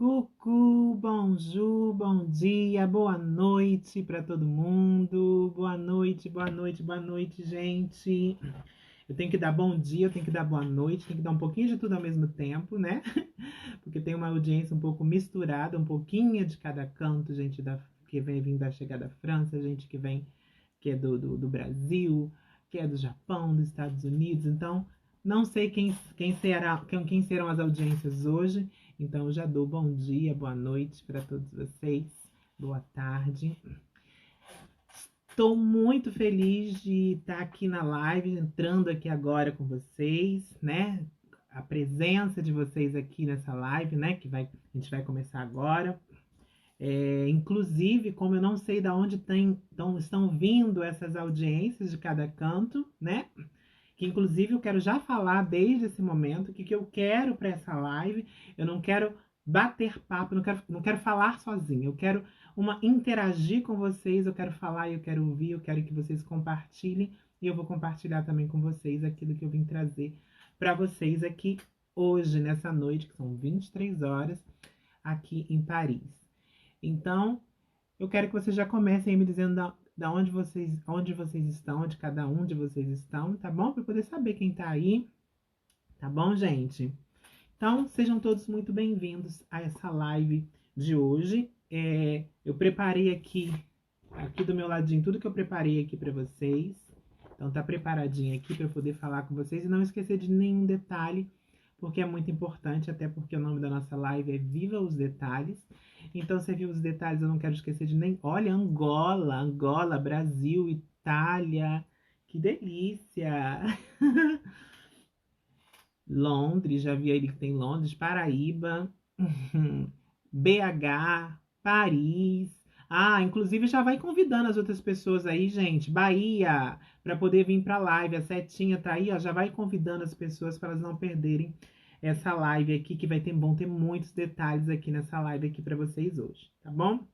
Coucou, bonjour, bom dia, boa noite para todo mundo. Boa noite, boa noite, boa noite, gente. Eu tenho que dar bom dia, eu tenho que dar boa noite, tenho que dar um pouquinho de tudo ao mesmo tempo, né? Porque tem uma audiência um pouco misturada, um pouquinho de cada canto, gente que vem vindo da chegada da França, gente que é do Brasil, que é do Japão, dos Estados Unidos. Então, não sei quem serão as audiências hoje. Então, eu já dou bom dia, boa noite para todos vocês. Boa tarde. Estou muito feliz de estar aqui na live, entrando aqui agora com vocês, né? A presença de vocês aqui nessa live, né? A gente vai começar agora. Inclusive, como eu não sei de onde estão vindo essas audiências de cada canto, né? Que inclusive eu quero já falar desde esse momento o que eu quero para essa live. Eu não quero bater papo, não quero falar sozinha. Eu quero interagir com vocês, eu quero falar, eu quero ouvir, eu quero que vocês compartilhem e eu vou compartilhar também com vocês aquilo que eu vim trazer para vocês aqui hoje, nessa noite, que são 23 horas, aqui em Paris. Então, eu quero que vocês já comecem me dizendo onde vocês estão, onde cada um de vocês estão, tá bom? Para poder saber quem tá aí, tá bom, gente? Então, sejam todos muito bem-vindos a essa live de hoje. Eu preparei aqui do meu ladinho, tudo que eu preparei aqui para vocês. Então, tá preparadinho aqui para eu poder falar com vocês e não esquecer de nenhum detalhe, porque é muito importante, até porque o nome da nossa live é Viva os Detalhes. Então, você viu os detalhes, eu não quero esquecer de nem... Olha, Angola, Brasil, Itália, que delícia! Londres, já vi aí que tem Londres, Paraíba, BH, Paris. Ah, inclusive já vai convidando as outras pessoas aí, gente. Bahia, para poder vir para a live. A setinha tá aí, ó, já vai convidando as pessoas para elas não perderem essa live aqui, que vão ter muitos detalhes aqui nessa live aqui para vocês hoje, tá bom?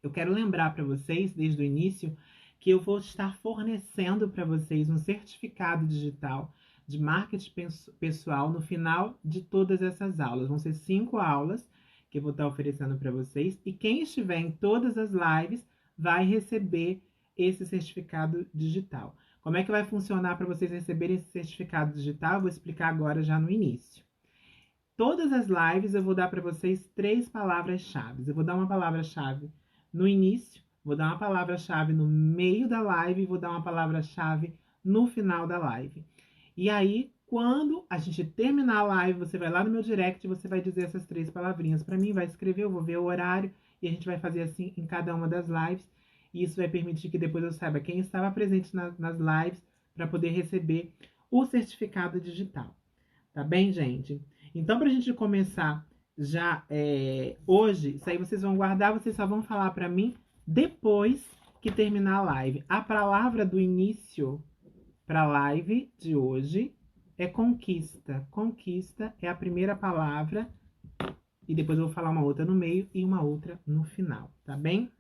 Eu quero lembrar para vocês, desde o início, que eu vou estar fornecendo para vocês um certificado digital de marketing pessoal no final de todas essas aulas. Vão ser 5 aulas que eu vou estar oferecendo para vocês. E quem estiver em todas as lives vai receber esse certificado digital. Como é que vai funcionar para vocês receberem esse certificado digital? Eu vou explicar agora já no início. Todas as lives eu vou dar para vocês 3 palavras-chave. Eu vou dar uma palavra-chave no início, vou dar uma palavra-chave no meio da live e vou dar uma palavra-chave no final da live. E aí, quando a gente terminar a live, você vai lá no meu direct e você vai dizer essas 3 palavrinhas para mim, vai escrever, eu vou ver o horário e a gente vai fazer assim em cada uma das lives. E isso vai permitir que depois eu saiba quem estava presente nas lives para poder receber o certificado digital. Tá bem, gente? Então, para a gente começar já hoje, isso aí vocês vão guardar, vocês só vão falar para mim depois que terminar a live. A palavra do início para a live de hoje é conquista. Conquista é a primeira palavra e depois eu vou falar uma outra no meio e uma outra no final, tá bem?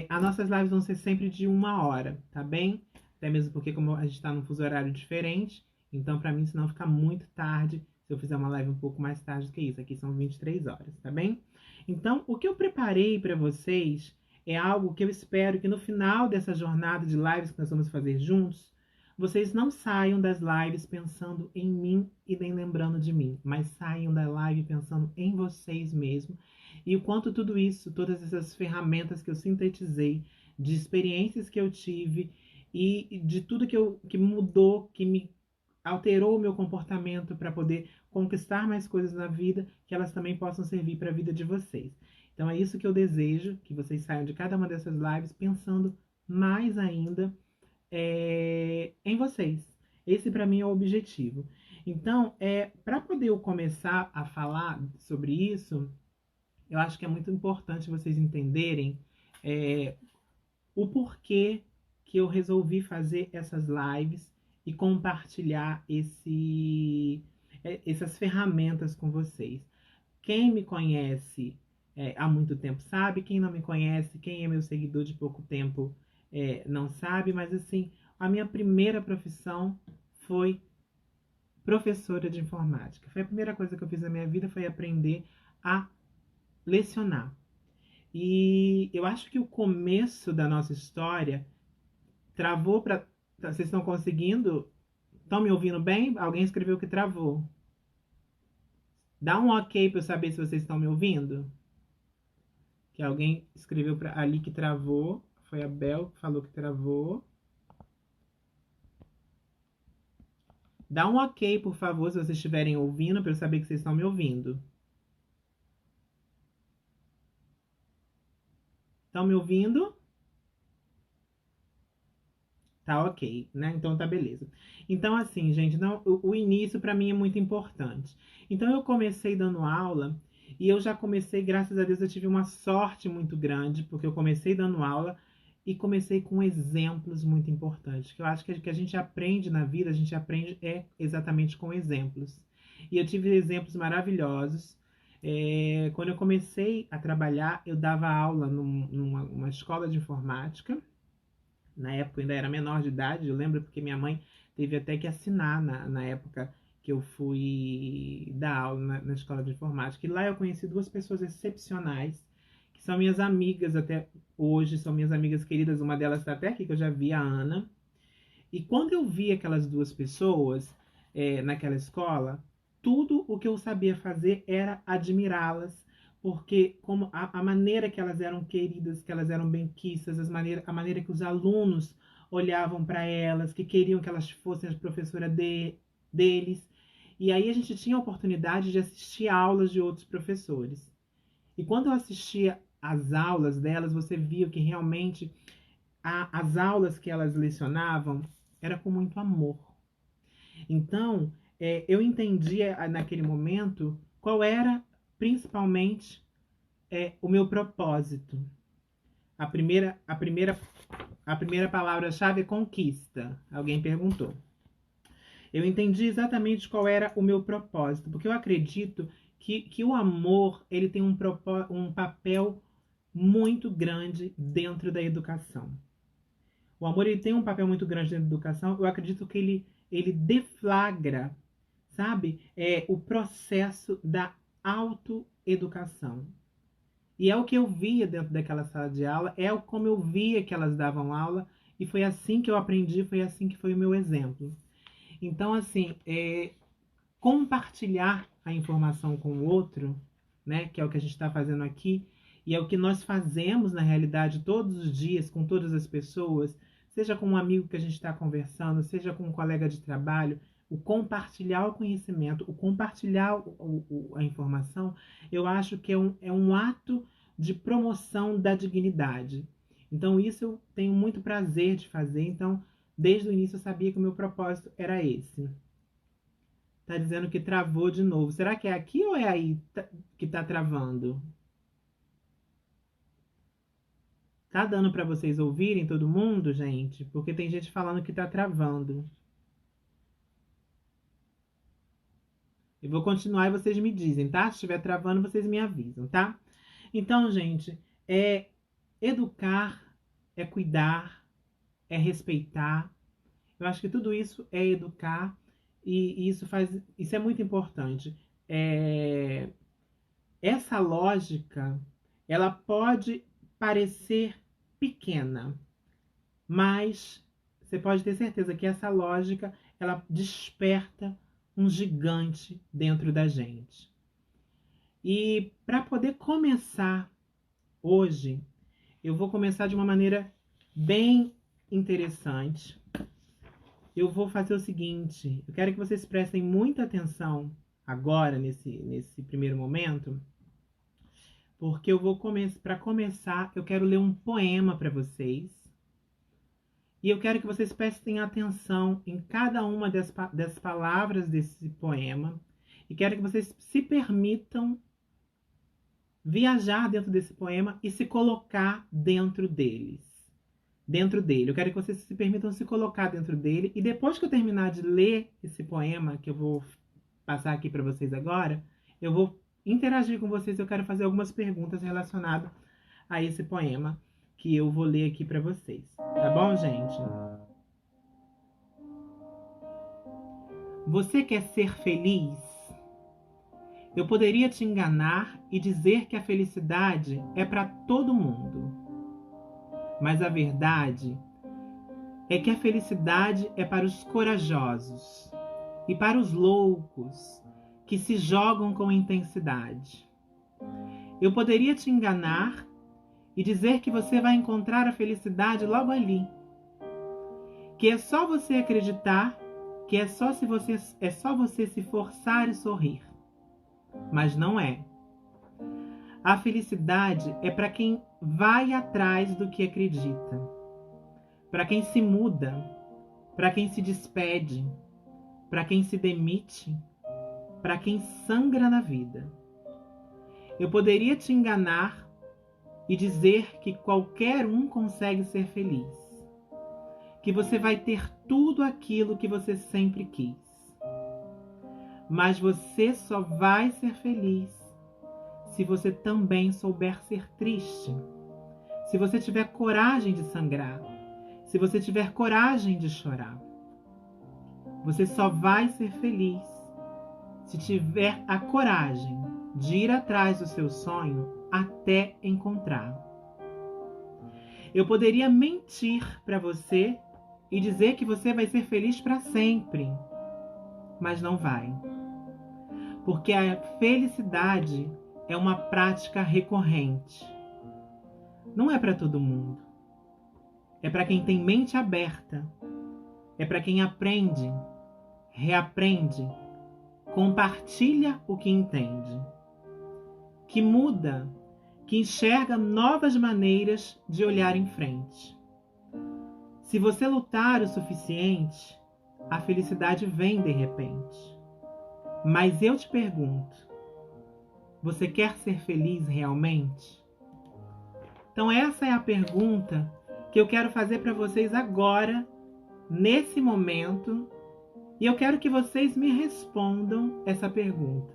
As nossas lives vão ser sempre de 1 hora, tá bem? Até mesmo porque como a gente está num fuso horário diferente, então para mim senão fica muito tarde se eu fizer uma live um pouco mais tarde do que isso. Aqui são 23 horas, tá bem? Então, o que eu preparei para vocês é algo que eu espero que no final dessa jornada de lives que nós vamos fazer juntos, vocês não saiam das lives pensando em mim e nem lembrando de mim, mas saiam da live pensando em vocês mesmos e o quanto tudo isso, todas essas ferramentas que eu sintetizei, de experiências que eu tive e de tudo que mudou, que me alterou o meu comportamento para poder conquistar mais coisas na vida, que elas também possam servir para a vida de vocês. Então é isso que eu desejo, que vocês saiam de cada uma dessas lives pensando mais ainda em vocês. Esse para mim é o objetivo. Então, para poder eu começar a falar sobre isso, eu acho que é muito importante vocês entenderem o porquê que eu resolvi fazer essas lives e compartilhar essas ferramentas com vocês. Quem me conhece há muito tempo sabe, quem não me conhece, quem é meu seguidor de pouco tempo não sabe, mas assim, a minha primeira profissão foi professora de informática. Foi a primeira coisa que eu fiz na minha vida, foi aprender a lecionar. E eu acho que o começo da nossa história travou para... Vocês estão conseguindo? Estão me ouvindo bem? Alguém escreveu que travou. Dá um ok para eu saber se vocês estão me ouvindo. Que alguém escreveu ali que travou. Foi a Bel que falou que travou. Dá um ok, por favor, se vocês estiverem ouvindo, para eu saber que vocês estão me ouvindo. Estão me ouvindo? Tá ok, né? Então tá beleza. Então, assim, gente, não, o início para mim é muito importante. Então, eu comecei dando aula e eu já comecei, graças a Deus, eu tive uma sorte muito grande, porque eu comecei dando aula e comecei com exemplos muito importantes. Que eu acho que a gente aprende na vida, a gente aprende exatamente com exemplos. E eu tive exemplos maravilhosos. Quando eu comecei a trabalhar, eu dava aula numa escola de informática. Na época eu ainda era menor de idade, eu lembro porque minha mãe teve até que assinar na época que eu fui dar aula na escola de informática. E lá eu conheci duas pessoas excepcionais, que são minhas amigas até hoje, são minhas amigas queridas. Uma delas está até aqui, que eu já vi, a Ana. E quando eu vi aquelas duas pessoas naquela escola, tudo o que eu sabia fazer era admirá-las, porque como a maneira que elas eram queridas, que elas eram benquistas, a maneira que os alunos olhavam para elas, que queriam que elas fossem as professoras deles. E aí a gente tinha a oportunidade de assistir aulas de outros professores. E quando eu assistia às aulas delas, você via que realmente as aulas que elas lecionavam era com muito amor. Então, eu entendia naquele momento qual era principalmente o meu propósito. A primeira palavra-chave é conquista. Alguém perguntou. Eu entendi exatamente qual era o meu propósito, porque eu acredito que o amor ele tem um papel muito grande dentro da educação. O amor ele tem um papel muito grande dentro da educação. Eu acredito que ele deflagra, sabe, o processo da autoeducação. E é o que eu via dentro daquela sala de aula, como eu via que elas davam aula, e foi assim que eu aprendi, foi assim que foi o meu exemplo. Então, assim, compartilhar a informação com o outro, né, que é o que a gente está fazendo aqui, e é o que nós fazemos na realidade todos os dias com todas as pessoas, seja com um amigo que a gente está conversando, seja com um colega de trabalho, o compartilhar o conhecimento, o compartilhar a informação, eu acho que é um ato de promoção da dignidade. Então, isso eu tenho muito prazer de fazer. Então, desde o início eu sabia que o meu propósito era esse. Tá dizendo que travou de novo. Será que é aqui ou é aí que tá travando? Tá dando para vocês ouvirem todo mundo, gente? Porque tem gente falando que tá travando. Eu vou continuar e vocês me dizem, tá? Se estiver travando, vocês me avisam, tá? Então, gente, educar, é cuidar, é respeitar. Eu acho que tudo isso é educar e isso é muito importante. Essa lógica, ela pode parecer pequena, mas você pode ter certeza que essa lógica, ela desperta um gigante dentro da gente. E para poder começar hoje, eu vou começar de uma maneira bem interessante. Eu vou fazer o seguinte, eu quero que vocês prestem muita atenção agora, nesse primeiro momento, porque eu vou para começar, eu quero ler um poema para vocês. E eu quero que vocês prestem atenção em cada uma das palavras desse poema. E quero que vocês se permitam viajar dentro desse poema e se colocar dentro deles. Dentro dele. Eu quero que vocês se permitam se colocar dentro dele. E depois que eu terminar de ler esse poema, que eu vou passar aqui para vocês agora, eu vou interagir com vocês. Eu quero fazer algumas perguntas relacionadas a esse poema que eu vou ler aqui para vocês. Tá bom, gente? Você quer ser feliz? Eu poderia te enganar e dizer que a felicidade é para todo mundo. Mas a verdade é que a felicidade é para os corajosos e para os loucos que se jogam com intensidade. Eu poderia te enganar e dizer que você vai encontrar a felicidade logo ali. Que é só você acreditar, que é só você se forçar e sorrir. Mas não é. A felicidade é para quem vai atrás do que acredita, para quem se muda, para quem se despede, para quem se demite, para quem sangra na vida. Eu poderia te enganar e dizer que qualquer um consegue ser feliz, que você vai ter tudo aquilo que você sempre quis. Mas você só vai ser feliz se você também souber ser triste, se você tiver coragem de sangrar, se você tiver coragem de chorar. Você só vai ser feliz se tiver a coragem de ir atrás do seu sonho até encontrar. Eu poderia mentir para você e dizer que você vai ser feliz para sempre, mas não vai. Porque a felicidade é uma prática recorrente. Não é para todo mundo. É para quem tem mente aberta. É para quem aprende, reaprende, compartilha o que entende, que muda, que enxerga novas maneiras de olhar em frente. Se você lutar o suficiente, a felicidade vem de repente. Mas eu te pergunto, você quer ser feliz realmente? Então essa é a pergunta que eu quero fazer para vocês agora, nesse momento, e eu quero que vocês me respondam essa pergunta.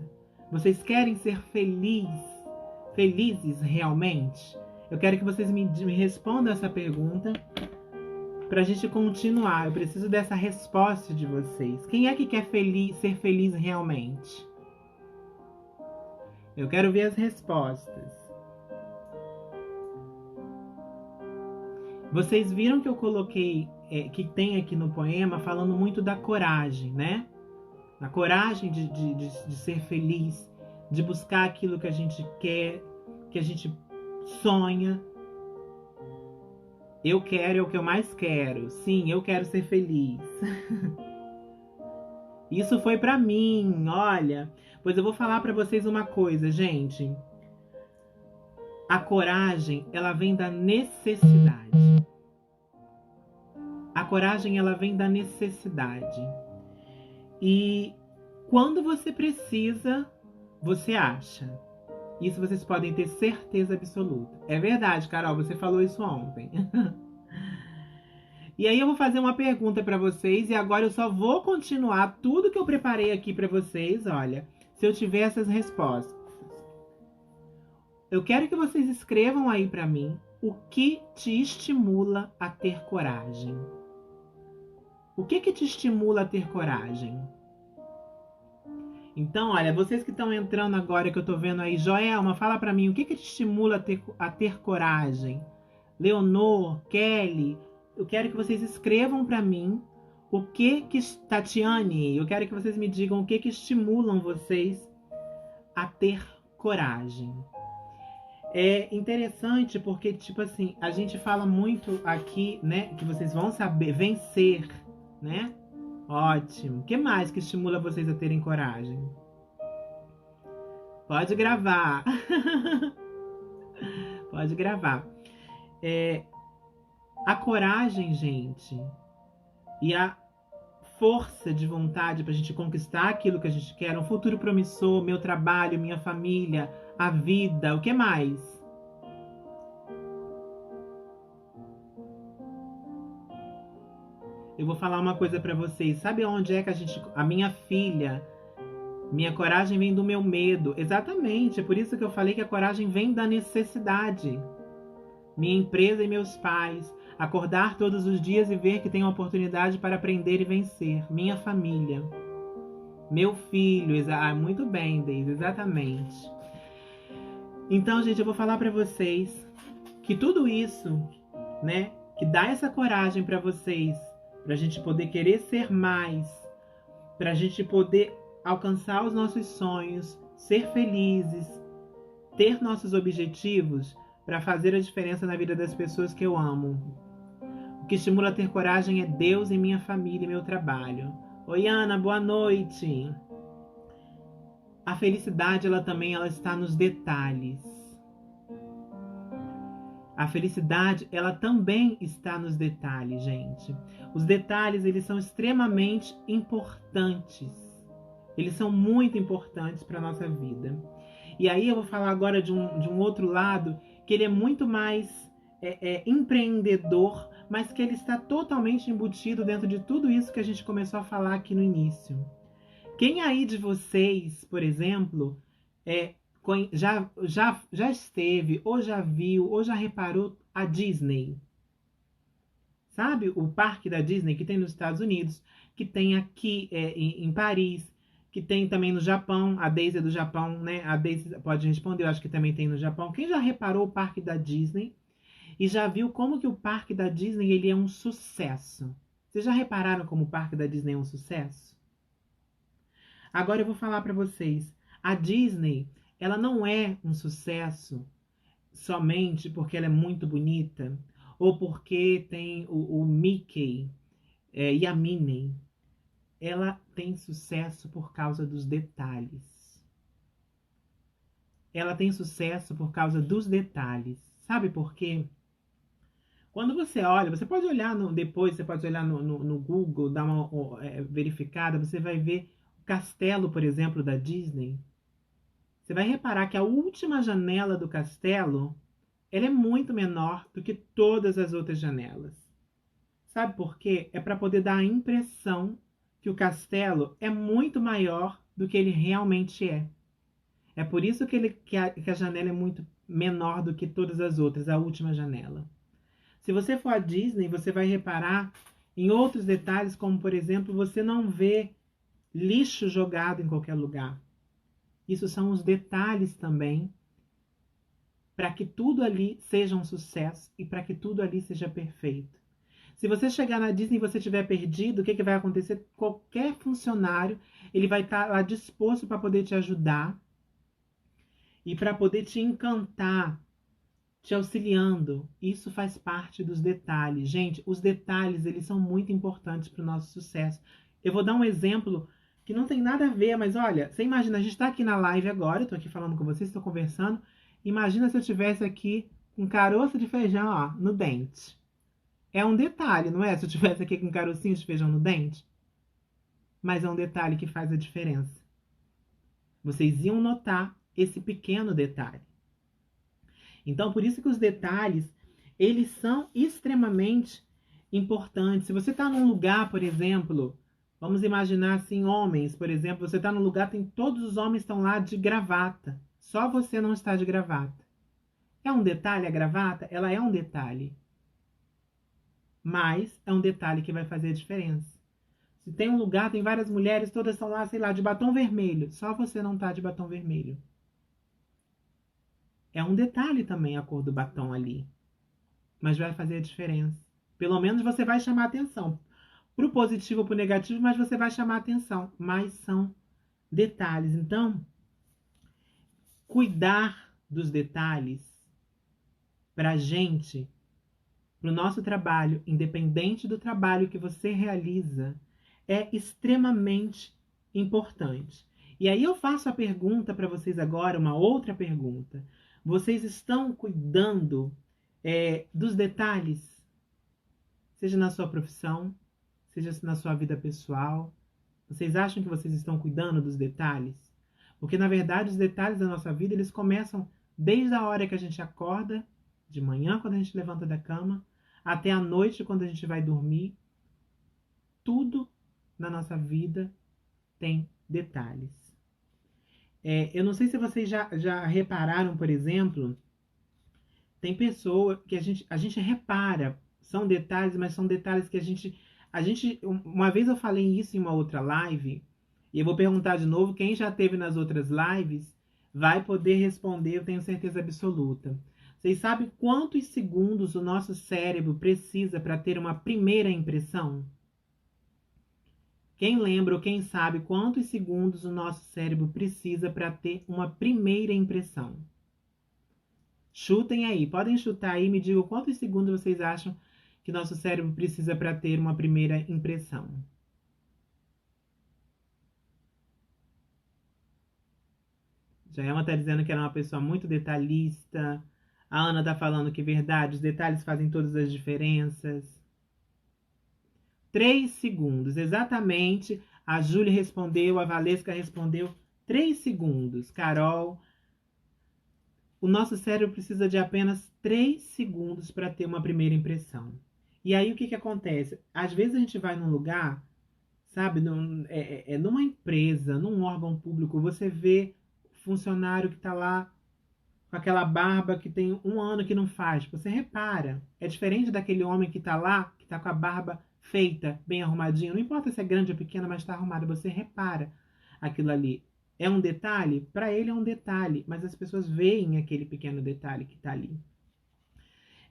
Vocês querem ser felizes realmente? Eu quero que vocês me respondam essa pergunta para a gente continuar. Eu preciso dessa resposta de vocês. Quem é que quer ser feliz realmente? Eu quero ver as respostas. Vocês viram que eu coloquei, que tem aqui no poema, falando muito da coragem, né? A coragem de ser feliz, de buscar aquilo que a gente quer, que a gente sonha. Eu quero, é o que eu mais quero. Sim, eu quero ser feliz. Isso foi pra mim, olha. Pois eu vou falar pra vocês uma coisa, gente. A coragem, ela vem da necessidade. A coragem, ela vem da necessidade. E quando você precisa, você acha. Isso vocês podem ter certeza absoluta. É verdade, Carol, você falou isso ontem. E aí eu vou fazer uma pergunta para vocês e agora eu só vou continuar tudo que eu preparei aqui para vocês, olha, se eu tiver essas respostas. Eu quero que vocês escrevam aí para mim o que te estimula a ter coragem. O que te estimula a ter coragem? Então, olha, vocês que estão entrando agora, que eu tô vendo aí, Joelma, fala para mim, o que te estimula a ter coragem? Leonor, Kelly, eu quero que vocês escrevam para mim o que Tatiane, eu quero que vocês me digam o que estimulam vocês a ter coragem. É interessante porque, tipo assim, a gente fala muito aqui, né, que vocês vão saber vencer, né? Ótimo. O que mais que estimula vocês a terem coragem? Pode gravar. Pode gravar. A coragem, gente, e a força de vontade para a gente conquistar aquilo que a gente quer, um futuro promissor, meu trabalho, minha família, a vida, o que mais? Eu vou falar uma coisa para vocês. Sabe onde é que a minha filha, minha coragem vem do meu medo. Exatamente, é por isso que eu falei que a coragem vem da necessidade. Minha empresa e meus pais. Acordar todos os dias e ver que tenho oportunidade para aprender e vencer. Minha família. Meu filho, muito bem, Deise, exatamente. Então, gente, eu vou falar pra vocês que tudo isso, né, que dá essa coragem pra vocês, pra gente poder querer ser mais, pra gente poder alcançar os nossos sonhos, ser felizes, ter nossos objetivos, pra fazer a diferença na vida das pessoas que eu amo. O que estimula a ter coragem é Deus em minha família e meu trabalho. Oi, Ana, boa noite. A felicidade, ela está nos detalhes. A felicidade, ela também está nos detalhes, gente. Os detalhes, eles são extremamente importantes. Eles são muito importantes para a nossa vida. E aí eu vou falar agora de um outro lado, que ele é muito mais empreendedor, mas que ele está totalmente embutido dentro de tudo isso que a gente começou a falar aqui no início. Quem aí de vocês, por exemplo, já esteve, ou já viu, ou já reparou a Disney? Sabe o parque da Disney que tem nos Estados Unidos, que tem aqui em Paris, que tem também no Japão, a Daisy é do Japão, né? A Daisy pode responder, eu acho que também tem no Japão. Quem já reparou o parque da Disney e já viu como que o parque da Disney ele é um sucesso? Vocês já repararam como o parque da Disney é um sucesso? Agora eu vou falar para vocês, a Disney, ela não é um sucesso somente porque ela é muito bonita ou porque tem o Mickey e a Minnie. Ela tem sucesso por causa dos detalhes. Ela tem sucesso por causa dos detalhes. Sabe por quê? Quando você olha, você pode olhar depois, você pode olhar no Google, dar uma verificada, você vai ver o castelo, por exemplo, da Disney. Você vai reparar que a última janela do castelo, ela é muito menor do que todas as outras janelas. Sabe por quê? É para poder dar a impressão que o castelo é muito maior do que ele realmente é. É por isso que a janela é muito menor do que todas as outras, a última janela. Se você for à Disney, você vai reparar em outros detalhes, como por exemplo, você não vê lixo jogado em qualquer lugar. Isso são os detalhes também para que tudo ali seja um sucesso e para que tudo ali seja perfeito. Se você chegar na Disney e você estiver perdido, o que vai acontecer? Qualquer funcionário, ele vai estar lá disposto para poder te ajudar e para poder te encantar, te auxiliando. Isso faz parte dos detalhes. Gente, os detalhes, eles são muito importantes para o nosso sucesso. Eu vou dar um exemplo que não tem nada a ver, mas olha, você imagina, a gente está aqui na live agora, eu estou aqui falando com vocês, estou conversando. Imagina se eu tivesse aqui um caroço de feijão, ó, no dente. É um detalhe, não é? Se eu tivesse aqui com um carocinho de feijão no dente. Mas é um detalhe que faz a diferença. Vocês iam notar esse pequeno detalhe. Então, por isso que os detalhes, eles são extremamente importantes. Se você está num lugar, por exemplo, vamos imaginar assim, homens, por exemplo, você está num lugar, todos os homens estão lá de gravata. Só você não está de gravata. É um detalhe a gravata? Ela é um detalhe. Mas é um detalhe que vai fazer a diferença. Se tem um lugar, tem várias mulheres, todas estão lá, sei lá, de batom vermelho. Só você não tá de batom vermelho. É um detalhe também a cor do batom ali. Mas vai fazer a diferença. Pelo menos você vai chamar atenção. Pro positivo ou pro negativo, mas você vai chamar atenção. Mas são detalhes. Então, cuidar dos detalhes pra gente, pro nosso trabalho, independente do trabalho que você realiza, é extremamente importante. E aí eu faço a pergunta para vocês agora, uma outra pergunta. Vocês estão cuidando dos detalhes? Seja na sua profissão, seja na sua vida pessoal. Vocês acham que vocês estão cuidando dos detalhes? Porque, na verdade, os detalhes da nossa vida, eles começam desde a hora que a gente acorda, de manhã, quando a gente levanta da cama, até a noite, quando a gente vai dormir. Tudo na nossa vida tem detalhes. Eu não sei se vocês já repararam, por exemplo, tem pessoa que a gente repara, são detalhes, mas são detalhes que a gente, uma vez eu falei isso em uma outra live, E eu vou perguntar de novo, quem já teve nas outras lives vai poder responder, eu tenho certeza absoluta. Vocês sabem quantos segundos o nosso cérebro precisa para ter uma primeira impressão? Quem lembra ou quem sabe quantos segundos o nosso cérebro precisa para ter uma primeira impressão? Chutem aí, podem chutar aí, me digam quantos segundos vocês acham que nosso cérebro precisa para ter uma primeira impressão. Jaelma está dizendo que era uma pessoa muito detalhista. A Ana está falando que é verdade, os detalhes fazem todas as diferenças. 3 segundos, exatamente. A Júlia respondeu, a Valesca respondeu. 3 segundos. Carol, o nosso cérebro precisa de apenas 3 segundos para ter uma primeira impressão. E aí o que acontece? Às vezes a gente vai num lugar, sabe, numa empresa, num órgão público, você vê funcionário que está lá com aquela barba que tem 1 ano que não faz. Você repara. É diferente daquele homem que está lá, que está com a barba feita, bem arrumadinho. Não importa se é grande ou pequena, mas está arrumado. Você repara aquilo ali. É um detalhe? Para ele é um detalhe, mas as pessoas veem aquele pequeno detalhe que está ali.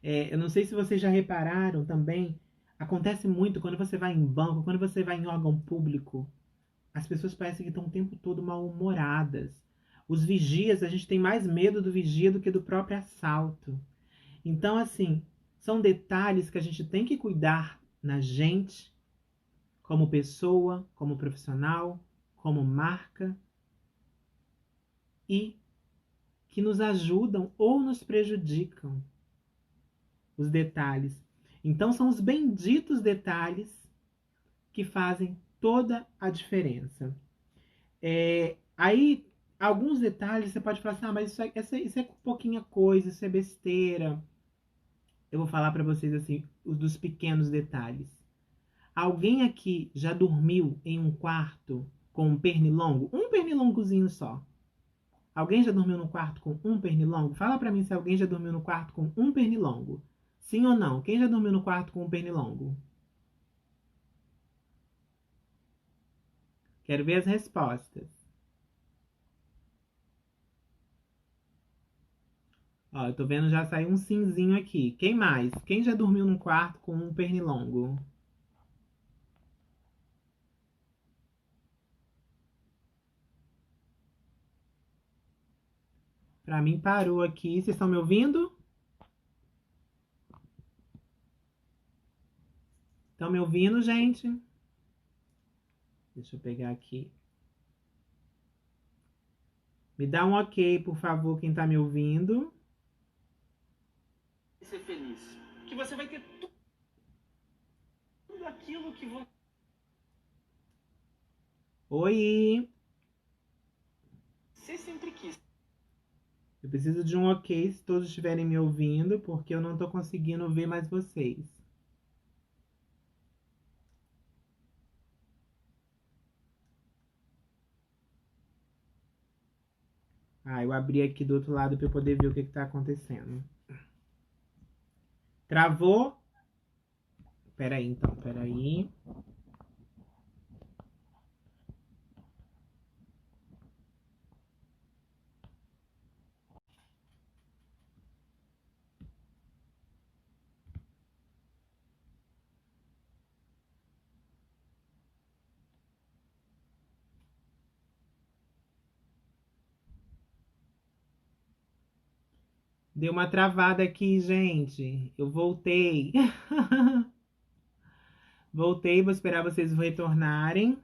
Eu não sei se vocês já repararam também, acontece muito quando você vai em banco, quando você vai em órgão público, as pessoas parecem que estão o tempo todo mal-humoradas. Os vigias, a gente tem mais medo do vigia do que do próprio assalto. Então, assim, são detalhes que a gente tem que cuidar na gente, como pessoa, como profissional, como marca, e que nos ajudam ou nos prejudicam. Os detalhes. Então, são os benditos detalhes que fazem toda a diferença. Aí, alguns detalhes você pode falar assim, mas isso é pouquinha coisa, isso é besteira. Eu vou falar para vocês assim, os dos pequenos detalhes. Alguém aqui já dormiu em um quarto com um pernilongo? Um pernilongozinho só. Alguém já dormiu no quarto com um pernilongo? Fala para mim se alguém já dormiu no quarto com um pernilongo. Sim ou não? Quem já dormiu no quarto com um pernilongo? Quero ver as respostas. Ó, eu tô vendo já sair um simzinho aqui. Quem mais? Quem já dormiu num quarto com um pernilongo? Pra mim parou aqui. Vocês estão me ouvindo? Estão me ouvindo, gente? Deixa eu pegar aqui. Me dá um ok, por favor, quem tá me ouvindo. Ser feliz. Que você vai ter tudo aquilo que Oi! você sempre quis. Eu preciso de um ok se todos estiverem me ouvindo, porque eu não tô conseguindo ver mais vocês. Ah, eu abri aqui do outro lado para eu poder ver o que tá acontecendo. Travou? Peraí, então, peraí. Deu uma travada aqui, gente. Eu voltei. Voltei, vou esperar vocês retornarem.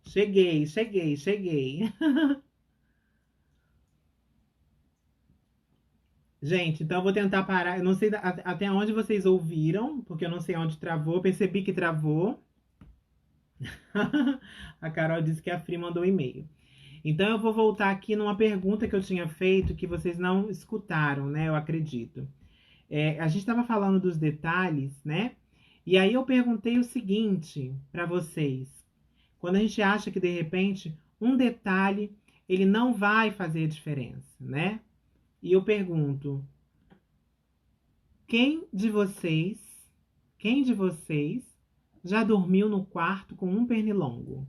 Cheguei. Gente, então eu vou tentar parar. Eu não sei até onde vocês ouviram, porque eu não sei onde travou. Eu percebi que travou. A Carol disse que a Fri mandou um e-mail. Então eu vou voltar aqui numa pergunta que eu tinha feito que vocês não escutaram, né? Eu acredito. A gente estava falando dos detalhes, né? E aí eu perguntei o seguinte para vocês. Quando a gente acha que de repente um detalhe ele não vai fazer diferença, né? E eu pergunto, quem de vocês já dormiu no quarto com um pernilongo?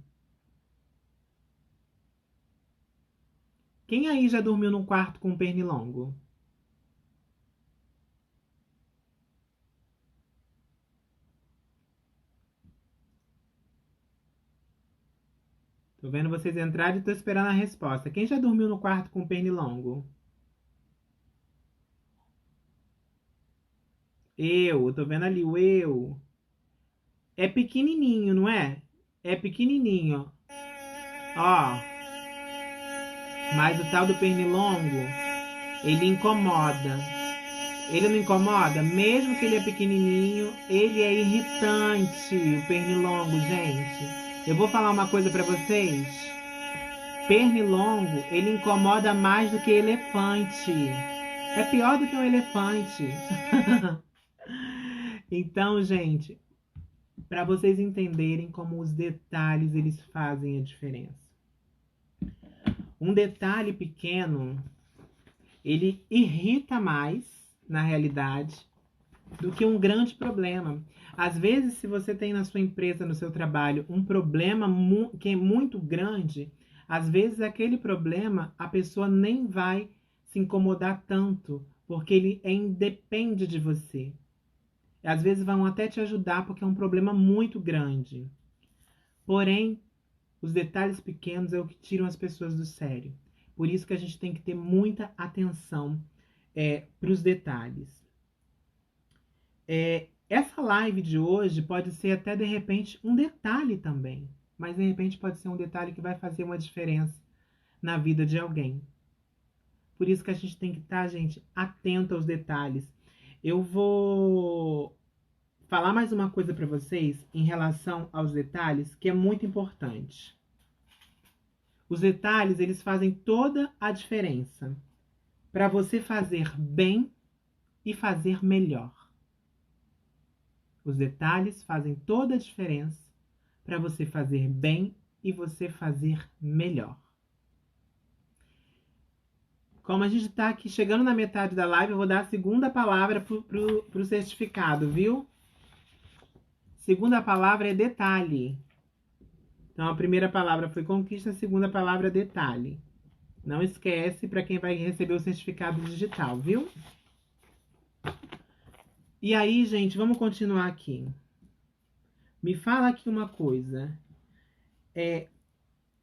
Quem aí já dormiu no quarto com um pernilongo? Tô vendo vocês entrarem e tô esperando a resposta. Quem já dormiu no quarto com um pernilongo? Tô vendo ali o eu. É pequenininho, não é? É pequenininho. Ó, mas o tal do pernilongo, ele incomoda. Ele não incomoda? Mesmo que ele é pequenininho, ele é irritante, o pernilongo, gente. Eu vou falar uma coisa pra vocês. Pernilongo, ele incomoda mais do que elefante. É pior do que um elefante. Então, gente, para vocês entenderem como os detalhes eles fazem a diferença. Um detalhe pequeno, ele irrita mais, na realidade, do que um grande problema. Às vezes, se você tem na sua empresa, no seu trabalho, um problema que é muito grande, às vezes aquele problema a pessoa nem vai se incomodar tanto, porque ele independe de você. Às vezes vão até te ajudar porque é um problema muito grande. Porém, os detalhes pequenos é o que tiram as pessoas do sério. Por isso que a gente tem que ter muita atenção para os detalhes. Essa live de hoje pode ser até de repente um detalhe também. Mas de repente pode ser um detalhe que vai fazer uma diferença na vida de alguém. Por isso que a gente tem que estar, gente, atento aos detalhes. Eu vou falar mais uma coisa para vocês em relação aos detalhes que é muito importante. Os detalhes, eles fazem toda a diferença para você fazer bem e fazer melhor. Os detalhes fazem toda a diferença para você fazer bem e você fazer melhor. Como a gente está aqui chegando na metade da live, eu vou dar a segunda palavra pro certificado, viu? Segunda palavra é detalhe. Então, a primeira palavra foi conquista, a segunda palavra é detalhe. Não esquece para quem vai receber o certificado digital, viu? E aí, gente, vamos continuar aqui. Me fala aqui uma coisa.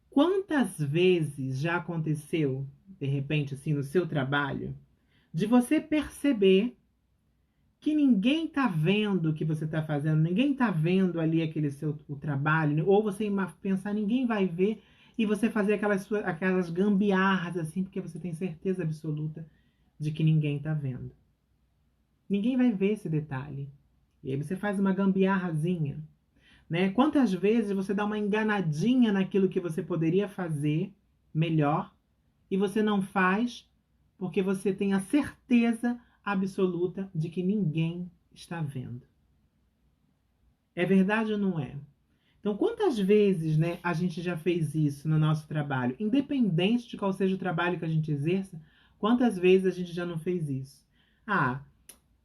Quantas vezes já aconteceu, de repente, assim, no seu trabalho, de você perceber que ninguém tá vendo o que você tá fazendo, ninguém tá vendo ali o trabalho, ou você pensar, ninguém vai ver, e você fazer aquelas gambiarras assim, porque você tem certeza absoluta de que ninguém tá vendo. Ninguém vai ver esse detalhe. E aí você faz uma gambiarrazinha, né? Quantas vezes você dá uma enganadinha naquilo que você poderia fazer melhor, e você não faz porque você tem a certeza absoluta de que ninguém está vendo. É verdade ou não é? Então, quantas vezes, né, a gente já fez isso no nosso trabalho? Independente de qual seja o trabalho que a gente exerça, quantas vezes a gente já não fez isso? Ah,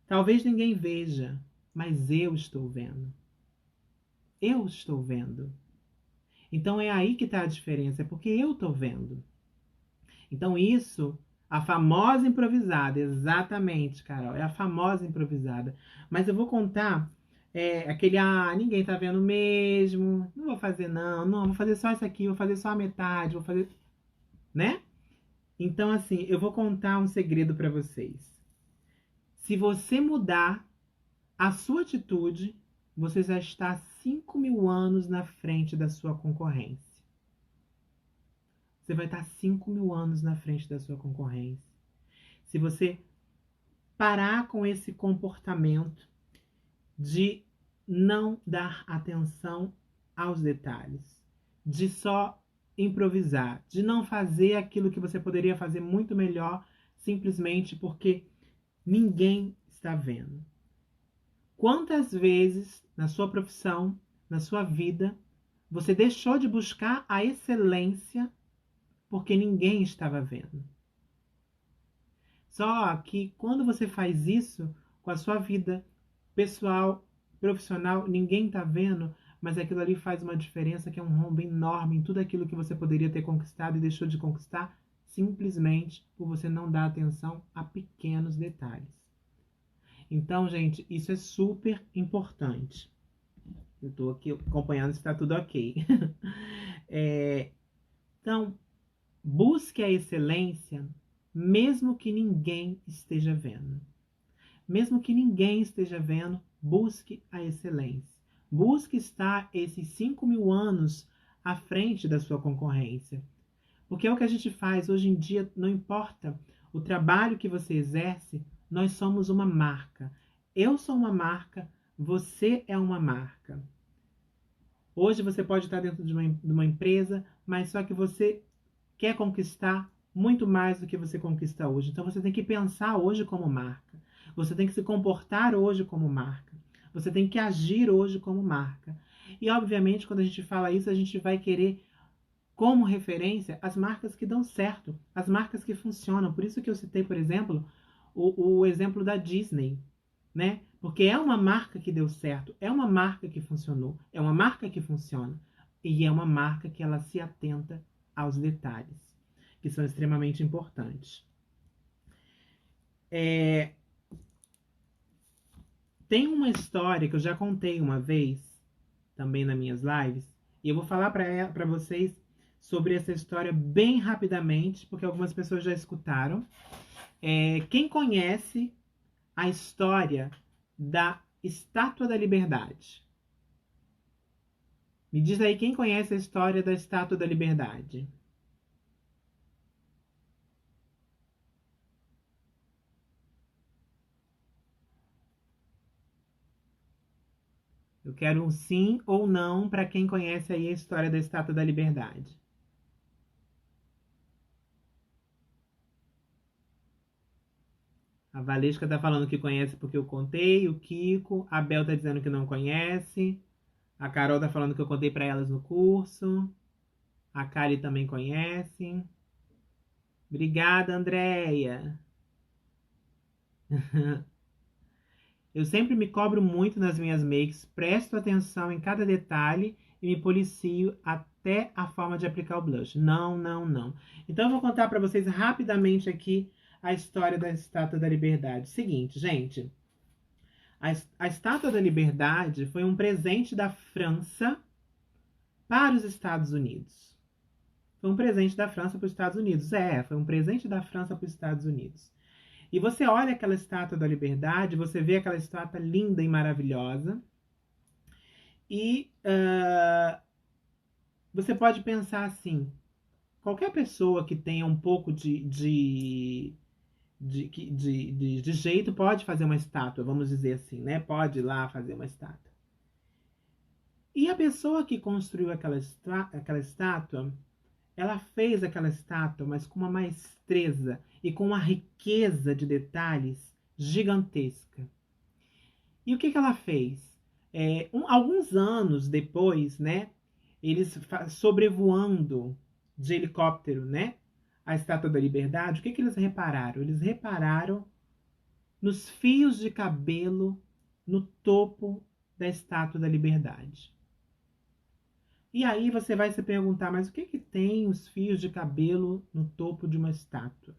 talvez ninguém veja, mas eu estou vendo. Eu estou vendo. Então é aí que está a diferença, é porque eu estou vendo. Então isso, a famosa improvisada, exatamente, Carol, é a famosa improvisada. Mas eu vou contar aquele, ninguém tá vendo mesmo, não vou fazer não, vou fazer só isso aqui, vou fazer só a metade, vou fazer, né? Então assim, eu vou contar um segredo para vocês. Se você mudar a sua atitude, você já está 5.000 anos na frente da sua concorrência. Você vai estar 5.000 anos na frente da sua concorrência. Se você parar com esse comportamento de não dar atenção aos detalhes, de só improvisar, de não fazer aquilo que você poderia fazer muito melhor, simplesmente porque ninguém está vendo. Quantas vezes na sua profissão, na sua vida, você deixou de buscar a excelência porque ninguém estava vendo? Só que quando você faz isso com a sua vida pessoal, profissional, ninguém tá vendo, mas aquilo ali faz uma diferença que é um rombo enorme em tudo aquilo que você poderia ter conquistado e deixou de conquistar, simplesmente por você não dar atenção a pequenos detalhes. Então, gente, isso é super importante. Eu tô aqui acompanhando se tá tudo ok. Então, busque a excelência, mesmo que ninguém esteja vendo. Mesmo que ninguém esteja vendo, busque a excelência. Busque estar esses 5.000 anos à frente da sua concorrência. Porque é o que a gente faz hoje em dia, não importa o trabalho que você exerce, nós somos uma marca. Eu sou uma marca, você é uma marca. Hoje você pode estar dentro de uma empresa, mas só que você quer conquistar muito mais do que você conquista hoje. Então você tem que pensar hoje como marca. Você tem que se comportar hoje como marca. Você tem que agir hoje como marca. E obviamente, quando a gente fala isso, a gente vai querer como referência as marcas que dão certo, as marcas que funcionam. Por isso que eu citei, por exemplo, o exemplo da Disney, né? Porque é uma marca que deu certo, é uma marca que funcionou, é uma marca que funciona. E é uma marca que ela se atenta aos detalhes, que são extremamente importantes. Tem uma história que eu já contei uma vez, também nas minhas lives, e eu vou falar para vocês sobre essa história bem rapidamente, porque algumas pessoas já escutaram. Quem conhece a história da Estátua da Liberdade? Me diz aí quem conhece a história da Estátua da Liberdade. Eu quero um sim ou não para quem conhece aí a história da Estátua da Liberdade. A Valesca tá falando que conhece porque eu contei, o Kiko, a Bel tá dizendo que não conhece, a Carol tá falando que eu contei para elas no curso, a Kari também conhece. Obrigada, Andréia. Eu sempre me cobro muito nas minhas makes, presto atenção em cada detalhe e me policio até a forma de aplicar o blush. Não, não, não. Então eu vou contar para vocês rapidamente aqui a história da Estátua da Liberdade. Seguinte, gente. A Estátua da Liberdade foi um presente da França para os Estados Unidos. Foi um presente da França para os Estados Unidos. Foi um presente da França para os Estados Unidos. E você olha aquela Estátua da Liberdade, você vê aquela estátua linda e maravilhosa. E você pode pensar assim, qualquer pessoa que tenha um pouco de jeito pode fazer uma estátua, vamos dizer assim, né? Pode ir lá fazer uma estátua. E a pessoa que construiu aquela estátua, ela fez aquela estátua, mas com uma maestreza e com uma riqueza de detalhes gigantesca. E o que ela fez? Alguns anos depois, né, eles sobrevoando de helicóptero, né, a Estátua da Liberdade, o que eles repararam? Eles repararam nos fios de cabelo no topo da Estátua da Liberdade. E aí você vai se perguntar, mas o que tem os fios de cabelo no topo de uma estátua?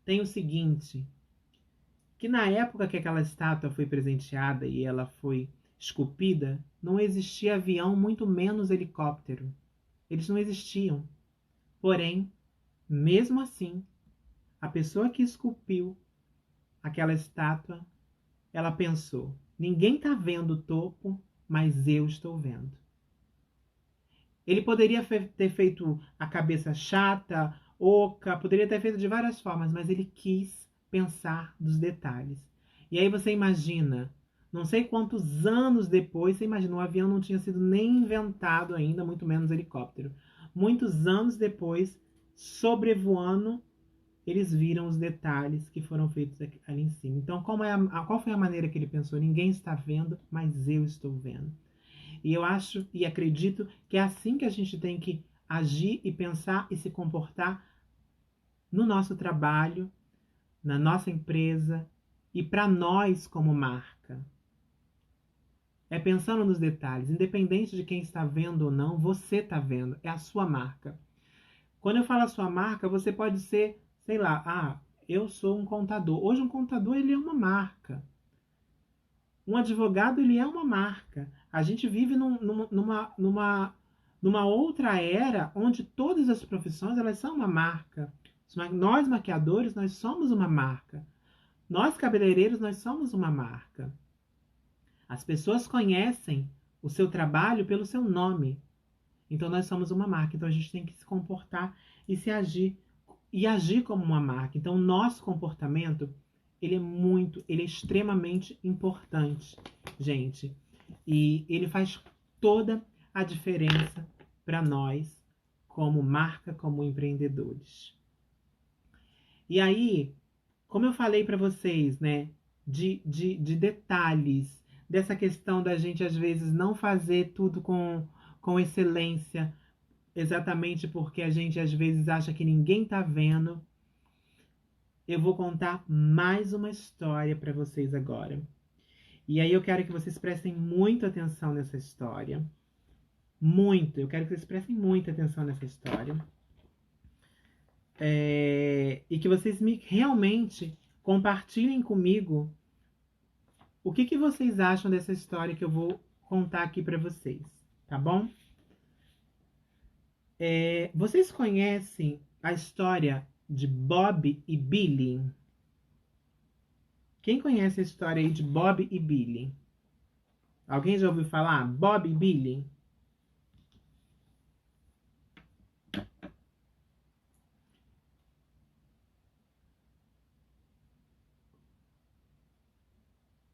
Tem o seguinte, que na época que aquela estátua foi presenteada e ela foi esculpida, não existia avião, muito menos helicóptero. Eles não existiam. Porém, mesmo assim, a pessoa que esculpiu aquela estátua, ela pensou, ninguém está vendo o topo, mas eu estou vendo. Ele poderia ter feito a cabeça chata, oca, poderia ter feito de várias formas, mas ele quis pensar dos detalhes. E aí você imagina, não sei quantos anos depois, você imagina, o avião não tinha sido nem inventado ainda, muito menos helicóptero. Muitos anos depois, sobrevoando, eles viram os detalhes que foram feitos ali em cima. Então, qual foi a maneira que ele pensou? Ninguém está vendo, mas eu estou vendo. E eu acho e acredito que é assim que a gente tem que agir e pensar e se comportar no nosso trabalho, na nossa empresa e para nós como marca. É pensando nos detalhes. Independente de quem está vendo ou não, você está vendo. É a sua marca. Quando eu falo a sua marca, você pode ser, sei lá, eu sou um contador. Hoje um contador, ele é uma marca. Um advogado, ele é uma marca. A gente vive numa outra era onde todas as profissões, elas são uma marca. Nós, maquiadores, nós somos uma marca. Nós, cabeleireiros, nós somos uma marca. As pessoas conhecem o seu trabalho pelo seu nome. Então, nós somos uma marca. Então, a gente tem que se comportar e agir como uma marca. Então, o nosso comportamento, ele é extremamente importante, gente. E ele faz toda a diferença para nós, como marca, como empreendedores. E aí, como eu falei para vocês, né, de detalhes, dessa questão da gente, às vezes, não fazer tudo com excelência, exatamente porque a gente, às vezes, acha que ninguém tá vendo. Eu vou contar mais uma história para vocês agora. E aí eu quero que vocês prestem muita atenção nessa história. Muito. Eu quero que vocês prestem muita atenção nessa história. E que vocês realmente compartilhem comigo o que vocês acham dessa história que eu vou contar aqui para vocês. Tá bom? Vocês conhecem a história de Bob e Billy? Quem conhece a história aí de Bob e Billy? Alguém já ouviu falar? Bob e Billy?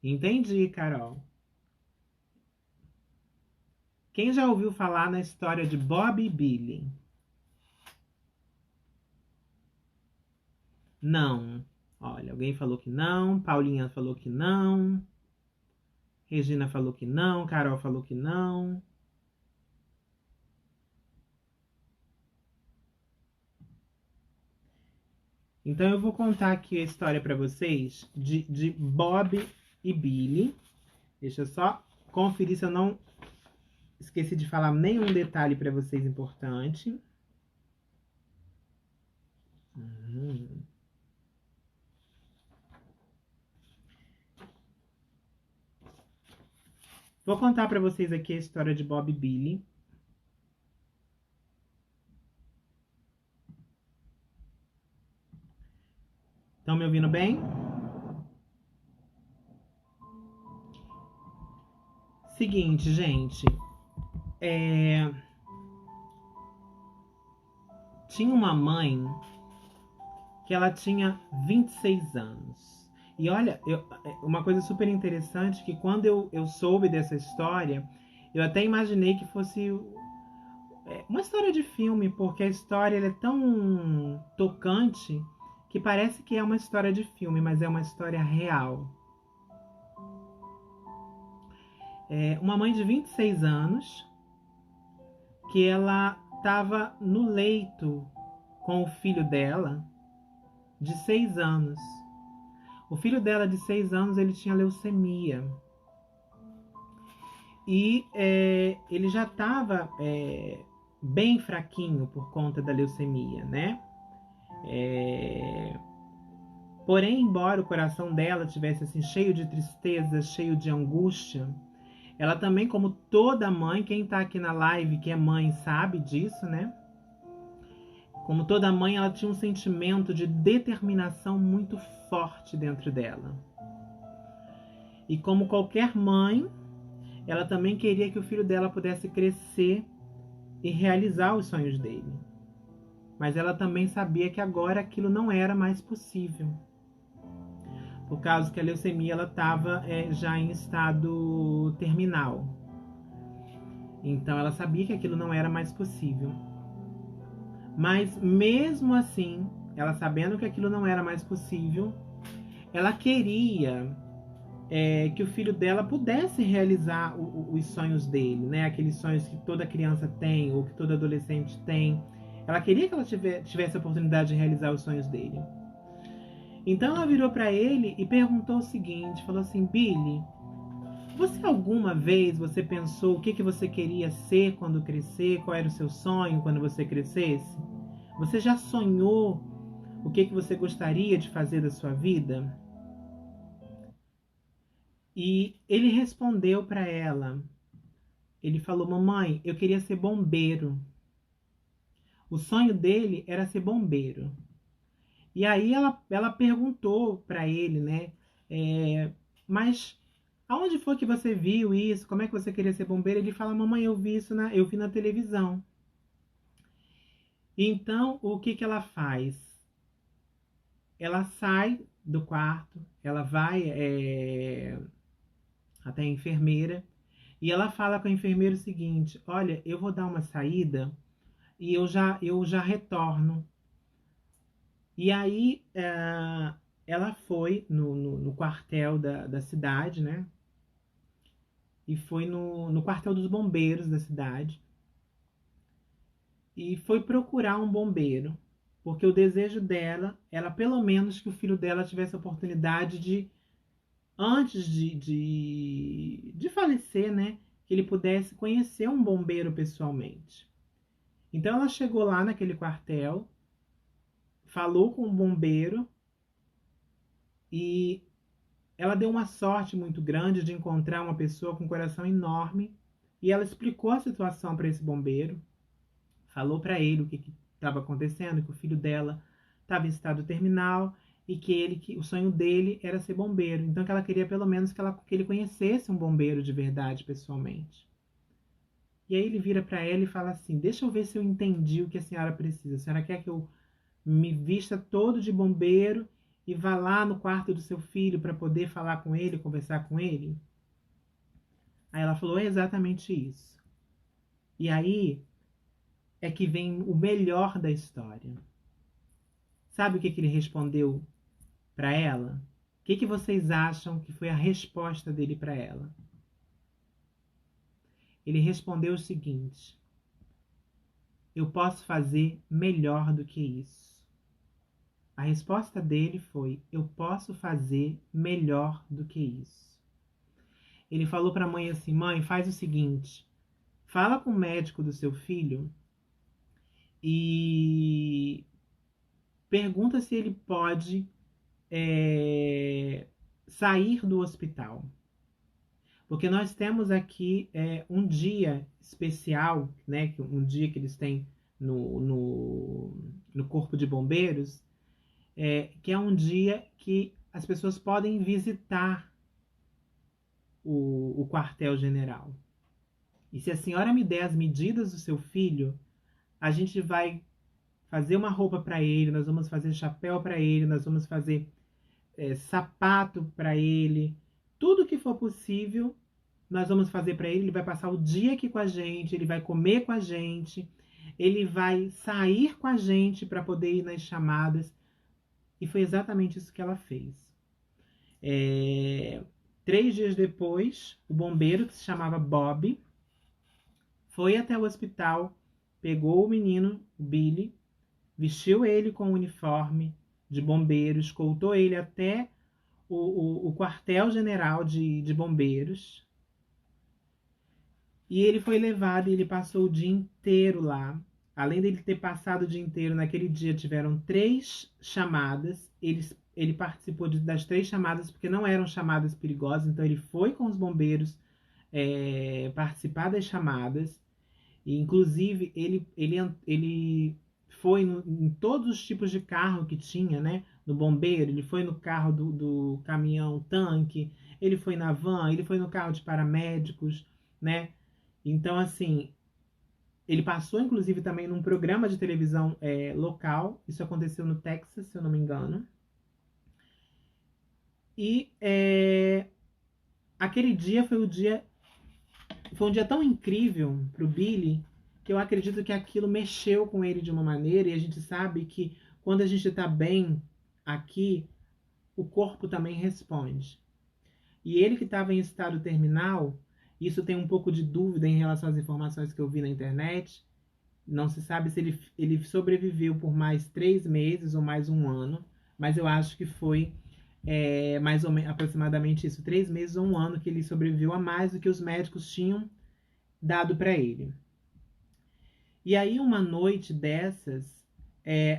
Entendi, Carol. Quem já ouviu falar na história de Bob e Billy? Não. Olha, alguém falou que não. Paulinha falou que não. Regina falou que não. Carol falou que não. Então eu vou contar aqui a história para vocês de Bob e Billy. Deixa eu só conferir se eu não esqueci de falar nenhum detalhe para vocês importante. Vou contar para vocês aqui a história de Bob e Billy. Estão me ouvindo bem? Seguinte, gente. Tinha uma mãe que ela tinha 26 anos. E olha, uma coisa super interessante que quando eu soube dessa história, eu até imaginei que fosse uma história de filme, porque a história ela é tão tocante que parece que é uma história de filme, mas é uma história real. Uma mãe de 26 anos, que ela estava no leito com o filho dela, de 6 anos. O filho dela, de 6 anos, ele tinha leucemia. E ele já estava bem fraquinho por conta da leucemia, né? Porém, embora o coração dela tivesse assim, cheio de tristeza, cheio de angústia, ela também, como toda mãe, quem está aqui na live que é mãe sabe disso, né? Como toda mãe, ela tinha um sentimento de determinação muito forte dentro dela. E como qualquer mãe, ela também queria que o filho dela pudesse crescer e realizar os sonhos dele. Mas ela também sabia que agora aquilo não era mais possível. Por causa que a leucemia estava já em estado terminal. Então ela sabia que aquilo não era mais possível. Mas mesmo assim, ela sabendo que aquilo não era mais possível, ela queria que o filho dela pudesse realizar os sonhos dele, né? Aqueles sonhos que toda criança tem ou que todo adolescente tem. Ela queria que ela tivesse a oportunidade de realizar os sonhos dele. Então ela virou para ele e perguntou o seguinte, falou assim: Billy, Você alguma vez você pensou o que você queria ser quando crescer? Qual era o seu sonho quando você crescesse? Você já sonhou o que você gostaria de fazer da sua vida? E ele respondeu para ela. Ele falou: mamãe, eu queria ser bombeiro. O sonho dele era ser bombeiro. E aí ela perguntou para ele, né? Mas aonde foi que você viu isso? Como é que você queria ser bombeiro? Ele fala: mamãe, eu vi isso eu vi na televisão. Então, o que que ela faz? Ela sai do quarto, ela vai até a enfermeira e ela fala com a enfermeira o seguinte: olha, eu vou dar uma saída e eu já retorno. E aí ela foi no quartel da cidade, né? E foi no quartel dos bombeiros da cidade. E foi procurar um bombeiro. Porque o desejo dela era pelo menos que o filho dela tivesse a oportunidade de, antes de falecer, né? Que ele pudesse conhecer um bombeiro pessoalmente. Então ela chegou lá naquele quartel, falou com o bombeiro e ela deu uma sorte muito grande de encontrar uma pessoa com um coração enorme e ela explicou a situação para esse bombeiro, falou para ele o que estava acontecendo, que o filho dela estava em estado terminal e que o sonho dele era ser bombeiro. Então que ela queria pelo menos que ele conhecesse um bombeiro de verdade pessoalmente. E aí ele vira para ela e fala assim: deixa eu ver se eu entendi o que a senhora precisa. A senhora quer que eu me vista todo de bombeiro e vá lá no quarto do seu filho para poder falar com ele, conversar com ele? Aí ela falou: é exatamente isso. E aí é que vem o melhor da história. Sabe o que ele respondeu para ela? O que vocês acham que foi a resposta dele para ela? Ele respondeu o seguinte: eu posso fazer melhor do que isso. A resposta dele foi: eu posso fazer melhor do que isso. Ele falou para a mãe assim: mãe, faz o seguinte, fala com o médico do seu filho e pergunta se ele pode sair do hospital. Porque nós temos aqui um dia especial, né, um dia que eles têm no Corpo de Bombeiros, que é um dia que as pessoas podem visitar o quartel-general. E se a senhora me der as medidas do seu filho, a gente vai fazer uma roupa para ele, nós vamos fazer chapéu para ele, nós vamos fazer sapato para ele, tudo que for possível, nós vamos fazer para ele. Ele vai passar o dia aqui com a gente, ele vai comer com a gente, ele vai sair com a gente para poder ir nas chamadas. E foi exatamente isso que ela fez. 3 dias depois, o bombeiro, que se chamava Bob, foi até o hospital, pegou o menino, o Billy, vestiu ele com o uniforme de bombeiro, escoltou ele até o quartel-general de bombeiros. E ele foi levado e ele passou o dia inteiro lá. Além dele ter passado o dia inteiro, naquele dia tiveram 3 chamadas. Ele participou das 3 chamadas porque não eram chamadas perigosas. Então ele foi com os bombeiros participar das chamadas. E, inclusive, ele foi em todos os tipos de carro que tinha, né? No bombeiro, ele foi no carro do caminhão tanque, ele foi na van, ele foi no carro de paramédicos, né? Então, assim, ele passou, inclusive, também num programa de televisão local. Isso aconteceu no Texas, se eu não me engano. E aquele dia foi um dia tão incrível para o Billy, que eu acredito que aquilo mexeu com ele de uma maneira. E a gente sabe que quando a gente está bem aqui, o corpo também responde. E ele, que estava em estado terminal, isso tem um pouco de dúvida em relação às informações que eu vi na internet. Não se sabe se ele sobreviveu por mais 3 meses ou mais 1 ano, mas eu acho que foi mais ou menos, aproximadamente isso, 3 meses ou 1 ano que ele sobreviveu a mais do que os médicos tinham dado para ele. E aí, uma noite dessas,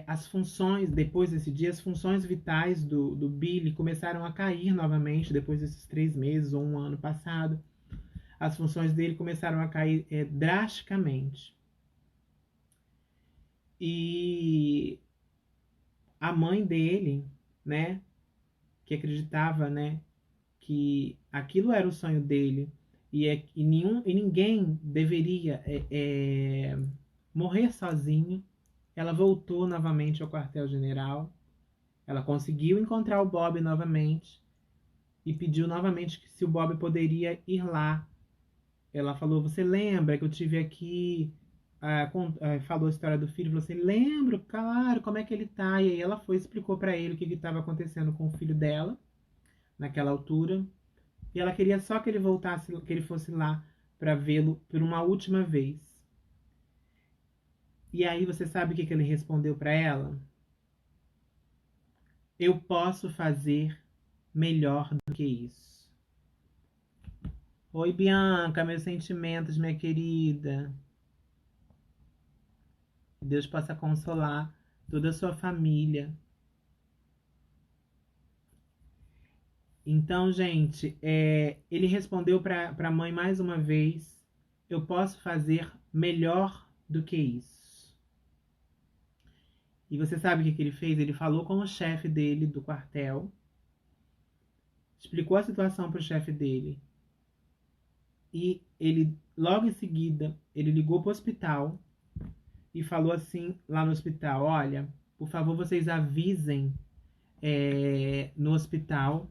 as funções, depois desse dia, as funções vitais do Billy começaram a cair novamente, depois desses 3 meses ou 1 ano passado. As funções dele começaram a cair drasticamente. E a mãe dele, né, que acreditava, né, que aquilo era o sonho dele e ninguém deveria morrer sozinho, ela voltou novamente ao quartel-general. Ela conseguiu encontrar o Bob novamente e pediu novamente que se o Bob poderia ir lá. Ela falou: você lembra que eu tive aqui? Falou a história do filho. Falou assim: lembro, claro, como é que ele tá? E aí ela foi e explicou para ele o que estava acontecendo com o filho dela naquela altura. E ela queria só que ele voltasse, que ele fosse lá para vê-lo por uma última vez. E aí você sabe o que ele respondeu para ela? Eu posso fazer melhor do que isso. Oi, Bianca, meus sentimentos, minha querida. Que Deus possa consolar toda a sua família. Então, gente, ele respondeu para a mãe mais uma vez: eu posso fazer melhor do que isso. E você sabe o que ele fez? Ele falou com o chefe dele do quartel, explicou a situação para o chefe dele. E ele, logo em seguida, ele ligou para o hospital e falou assim lá no hospital: olha, por favor, vocês avisem no hospital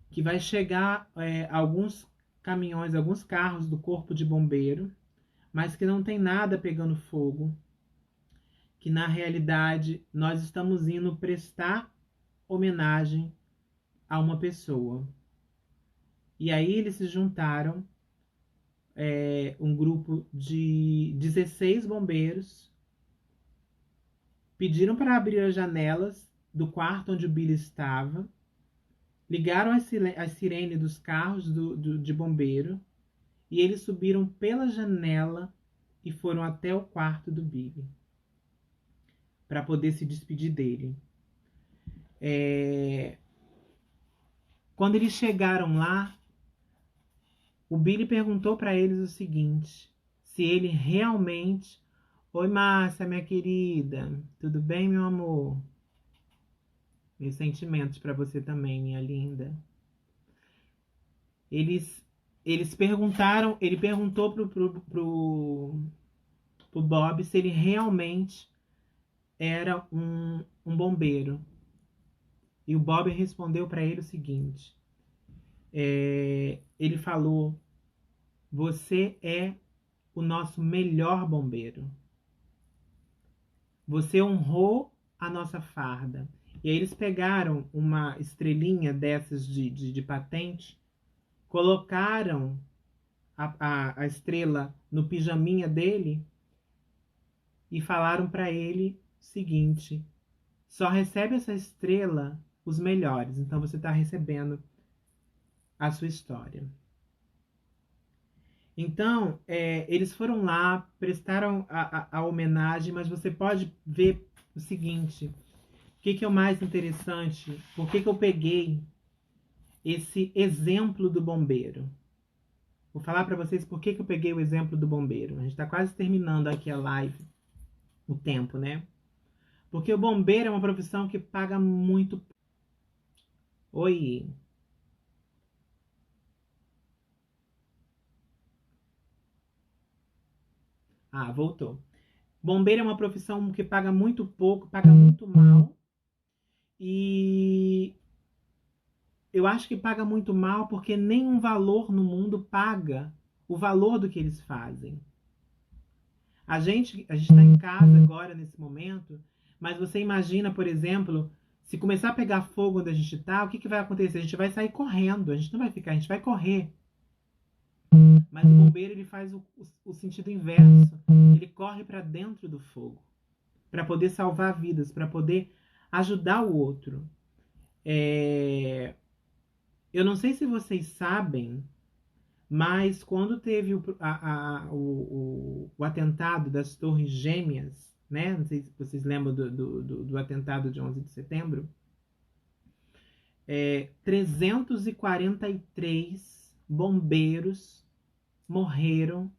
que vai chegar alguns caminhões, alguns carros do corpo de bombeiro, mas que não tem nada pegando fogo, que na realidade nós estamos indo prestar homenagem a uma pessoa. E aí eles se juntaram, um grupo de 16 bombeiros, pediram para abrir as janelas do quarto onde o Billy estava, ligaram as sirenes dos carros de bombeiro e eles subiram pela janela e foram até o quarto do Billy para poder se despedir dele. Quando eles chegaram lá, o Billy perguntou para eles o seguinte: se ele realmente... Oi, Márcia, minha querida. Tudo bem, meu amor? Meus sentimentos para você também, minha linda. Eles perguntaram, ele perguntou pro Bob se ele realmente era um bombeiro. E o Bob respondeu para ele o seguinte: ele falou: você é o nosso melhor bombeiro. Você honrou a nossa farda. E aí eles pegaram uma estrelinha dessas de patente, colocaram a estrela no pijaminha dele e falaram para ele o seguinte: só recebe essa estrela os melhores. Então você está recebendo a sua história. Então, eles foram lá, prestaram a homenagem, mas você pode ver o seguinte: o que é o mais interessante? Por que eu peguei esse exemplo do bombeiro? Vou falar para vocês por que eu peguei o exemplo do bombeiro. A gente está quase terminando aqui a live, o tempo, né? Porque o bombeiro é uma profissão que paga muito. Oi. Ah, voltou. Bombeiro é uma profissão que paga muito pouco, paga muito mal. E eu acho que paga muito mal porque nenhum valor no mundo paga o valor do que eles fazem. A gente está em casa agora, nesse momento, mas você imagina, por exemplo, se começar a pegar fogo onde a gente está, o que vai acontecer? A gente vai sair correndo, a gente não vai ficar, a gente vai correr. Mas o bombeiro, ele faz o sentido inverso. Ele corre para dentro do fogo, para poder salvar vidas, para poder ajudar o outro. Eu não sei se vocês sabem, mas quando teve o atentado das Torres Gêmeas, né? Não sei se vocês lembram do atentado de 11 de setembro. 343 bombeiros morreram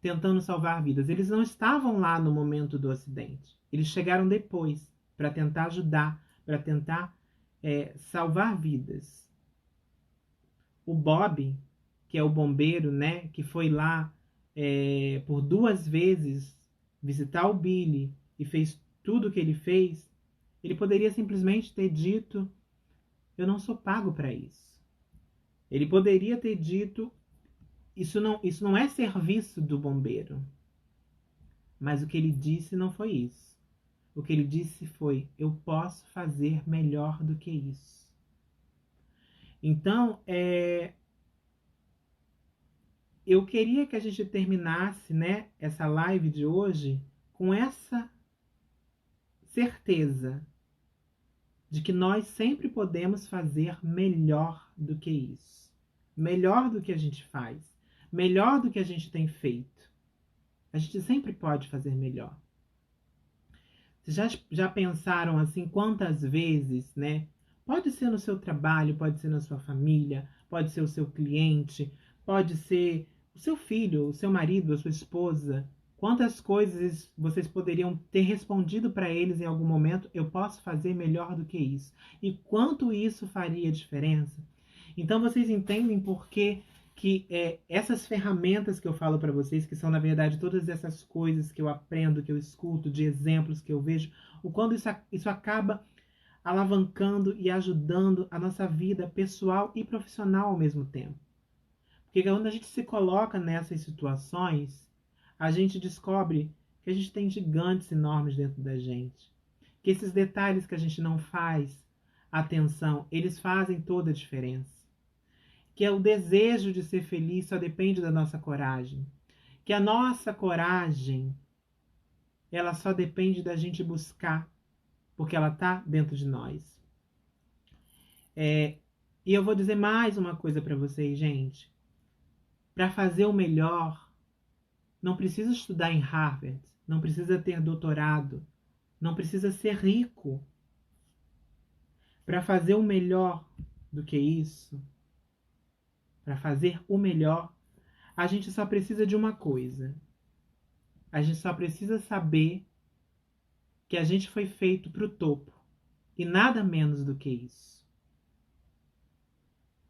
tentando salvar vidas. Eles não estavam lá no momento do acidente. Eles chegaram depois para tentar ajudar, para tentar salvar vidas. O Bob, que é o bombeiro, né, que foi lá por 2 vezes visitar o Billy e fez tudo o que ele fez, ele poderia simplesmente ter dito: eu não sou pago para isso. Ele poderia ter dito: isso não é serviço do bombeiro. Mas o que ele disse não foi isso. O que ele disse foi: eu posso fazer melhor do que isso. Então, eu queria que a gente terminasse, né, essa live de hoje com essa certeza de que nós sempre podemos fazer melhor do que isso. Melhor do que a gente faz. Melhor do que a gente tem feito. A gente sempre pode fazer melhor. Vocês já pensaram assim quantas vezes, né? Pode ser no seu trabalho, pode ser na sua família, pode ser o seu cliente, pode ser o seu filho, o seu marido, a sua esposa. Quantas coisas vocês poderiam ter respondido para eles em algum momento: eu posso fazer melhor do que isso. E quanto isso faria diferença? Então vocês entendem por que essas ferramentas que eu falo para vocês, que são na verdade todas essas coisas que eu aprendo, que eu escuto, de exemplos que eu vejo, o quanto isso acaba alavancando e ajudando a nossa vida pessoal e profissional ao mesmo tempo. Porque quando a gente se coloca nessas situações, a gente descobre que a gente tem gigantes enormes dentro da gente. Que esses detalhes que a gente não faz atenção, eles fazem toda a diferença. Que é o desejo de ser feliz só depende da nossa coragem. Que a nossa coragem, ela só depende da gente buscar, porque ela está dentro de nós. E eu vou dizer mais uma coisa para vocês, gente. Para fazer o melhor, não precisa estudar em Harvard, não precisa ter doutorado, não precisa ser rico. Para fazer o melhor do que isso, para fazer o melhor, a gente só precisa de uma coisa. A gente só precisa saber que a gente foi feito para o topo. E nada menos do que isso.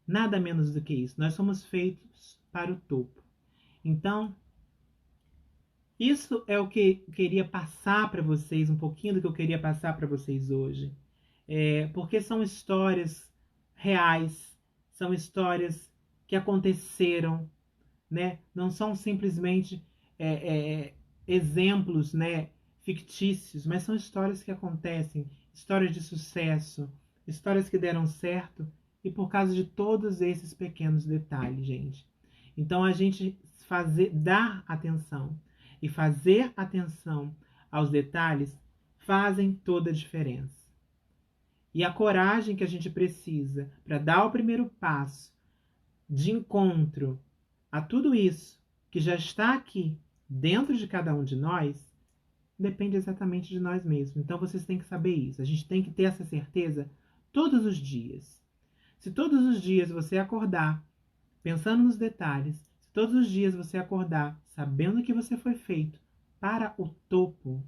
Nada menos do que isso. Nós somos feitos para o topo. Então, isso é o que eu queria passar para vocês, um pouquinho do que eu queria passar para vocês hoje. Porque são histórias reais, são histórias que aconteceram, né? Não são simplesmente exemplos, né, fictícios, mas são histórias que acontecem, histórias de sucesso, histórias que deram certo, e por causa de todos esses pequenos detalhes, gente. Então a gente dar atenção e fazer atenção aos detalhes fazem toda a diferença. E a coragem que a gente precisa para dar o primeiro passo de encontro a tudo isso que já está aqui dentro de cada um de nós, depende exatamente de nós mesmos. Então vocês têm que saber isso. A gente tem que ter essa certeza todos os dias. Se todos os dias você acordar pensando nos detalhes, se todos os dias você acordar sabendo que você foi feito para o topo,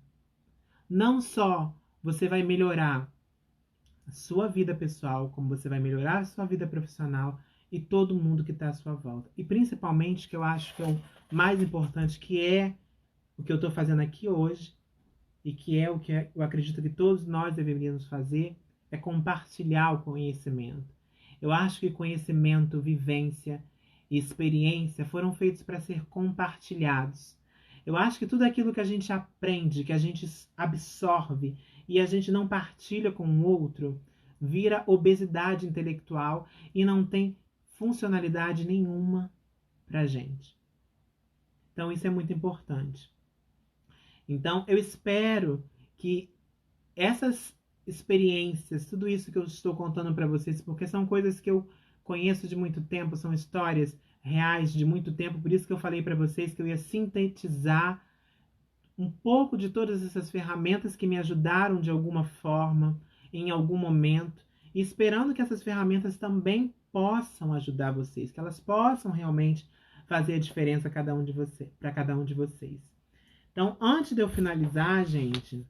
não só você vai melhorar a sua vida pessoal, como você vai melhorar a sua vida profissional e todo mundo que está à sua volta. E principalmente, que eu acho que é o mais importante, que é o que eu estou fazendo aqui hoje, e que é o que eu acredito que todos nós deveríamos fazer, é compartilhar o conhecimento. Eu acho que conhecimento, vivência e experiência foram feitos para ser compartilhados. Eu acho que tudo aquilo que a gente aprende, que a gente absorve e a gente não partilha com o outro, vira obesidade intelectual e não tem funcionalidade nenhuma para a gente. Então isso é muito importante. Então eu espero que essas experiências, tudo isso que eu estou contando para vocês, porque são coisas que eu conheço de muito tempo, são histórias reais de muito tempo, por isso que eu falei para vocês que eu ia sintetizar um pouco de todas essas ferramentas que me ajudaram de alguma forma, em algum momento, e esperando que essas ferramentas também possam ajudar vocês, que elas possam realmente fazer a diferença para cada um de vocês. Então, antes de eu finalizar, gente,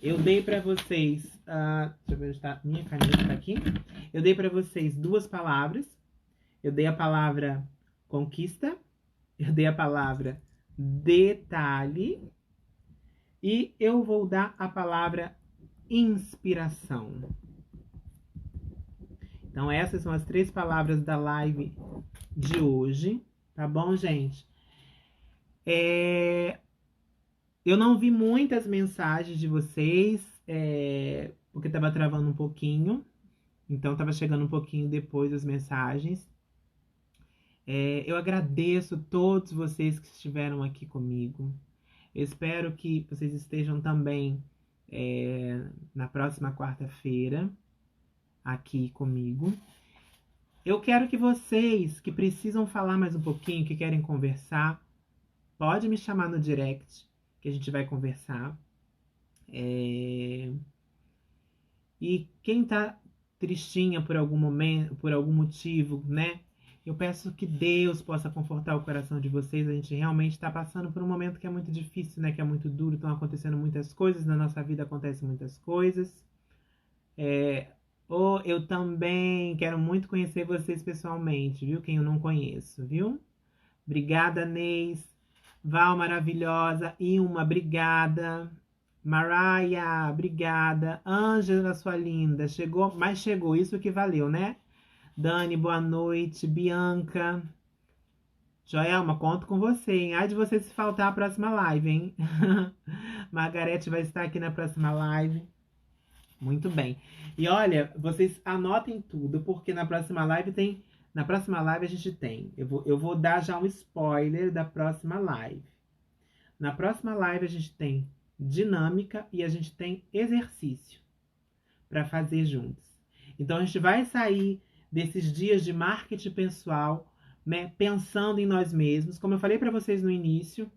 eu dei para vocês, deixa eu ver onde está, minha caneta tá aqui. Eu dei para vocês duas palavras. Eu dei a palavra conquista, eu dei a palavra detalhe e eu vou dar a palavra inspiração. Então, essas são as 3 palavras da live de hoje, tá bom, gente? Eu não vi muitas mensagens de vocês, porque estava travando um pouquinho. Então, estava chegando um pouquinho depois as mensagens. Eu agradeço todos vocês que estiveram aqui comigo. Eu espero que vocês estejam também na próxima quarta-feira aqui comigo. Eu quero que vocês que precisam falar mais um pouquinho, que querem conversar, pode me chamar no direct, que a gente vai conversar. E quem tá tristinha por algum momento, por algum motivo, né? Eu peço que Deus possa confortar o coração de vocês. A gente realmente está passando por um momento que é muito difícil, né? Que é muito duro. Estão acontecendo muitas coisas. Na nossa vida acontecem muitas coisas. Eu também quero muito conhecer vocês pessoalmente, viu? Quem eu não conheço, viu? Obrigada, Neis. Val, maravilhosa. Ilma, obrigada. Mariah, obrigada. Ângela, sua linda. Chegou, mas chegou. Isso que valeu, né? Dani, boa noite. Bianca. Joelma, conto com você, hein? Ai de você se faltar a próxima live, hein? Margarete vai estar aqui na próxima live. Muito bem. E olha, vocês anotem tudo, porque na próxima live tem... Na próxima live a gente tem... Eu vou dar já um spoiler da próxima live. Na próxima live a gente tem dinâmica e a gente tem exercício para fazer juntos. Então a gente vai sair desses dias de marketing pessoal, né, pensando em nós mesmos, como eu falei para vocês no início.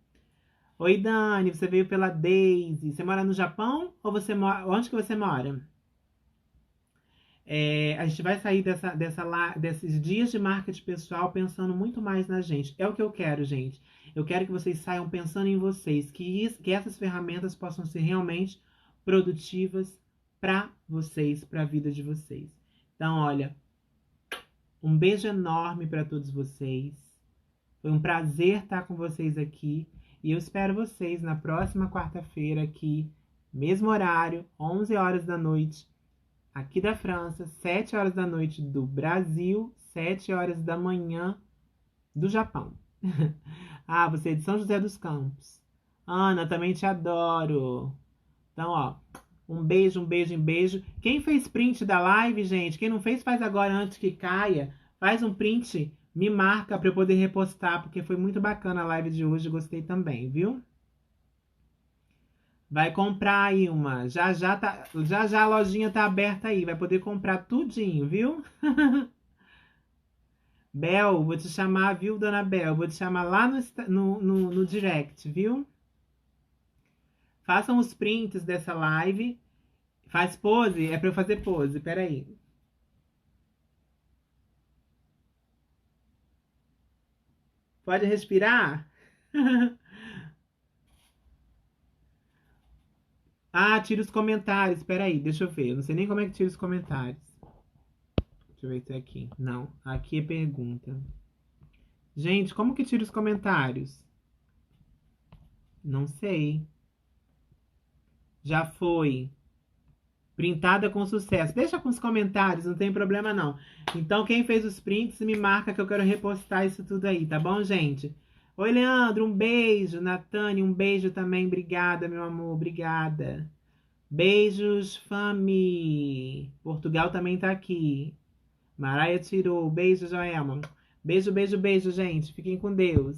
Oi, Dani, você veio pela Daisy. Você mora no Japão ou você mora... Onde que você mora? A gente vai sair desses dias de marketing pessoal pensando muito mais na gente. É o que eu quero, gente. Eu quero que vocês saiam pensando em vocês, que essas ferramentas possam ser realmente produtivas para vocês, para a vida de vocês. Então, olha, um beijo enorme para todos vocês. Foi um prazer estar com vocês aqui. E eu espero vocês na próxima quarta-feira aqui, mesmo horário, 11 horas da noite, aqui da França, 7 horas da noite do Brasil, 7 horas da manhã do Japão. Você é de São José dos Campos. Ana, também te adoro. Então, ó, um beijo, um beijo, um beijo. Quem fez print da live, gente? Quem não fez, faz agora antes que caia. Faz um print, me marca para eu poder repostar, porque foi muito bacana a live de hoje, gostei também, viu? Vai comprar aí uma. Já a lojinha tá aberta aí, vai poder comprar tudinho, viu? Bel, vou te chamar, viu, dona Bel? Vou te chamar lá no direct, viu? Façam os prints dessa live. Faz pose? É pra eu fazer pose, peraí. Pode respirar? Tira os comentários. Peraí, deixa eu ver. Eu não sei nem como é que tira os comentários. Deixa eu ver se é aqui. Não, aqui é pergunta. Gente, como que tira os comentários? Não sei. Já foi. Printada com sucesso. Deixa com os comentários, não tem problema não. Então, quem fez os prints, me marca que eu quero repostar isso tudo aí, tá bom, gente? Oi, Leandro, um beijo. Natane, um beijo também. Obrigada, meu amor, obrigada. Beijos, Fami. Portugal também tá aqui. Maraia tirou. Beijo, Joelma. Beijo, beijo, beijo, gente. Fiquem com Deus.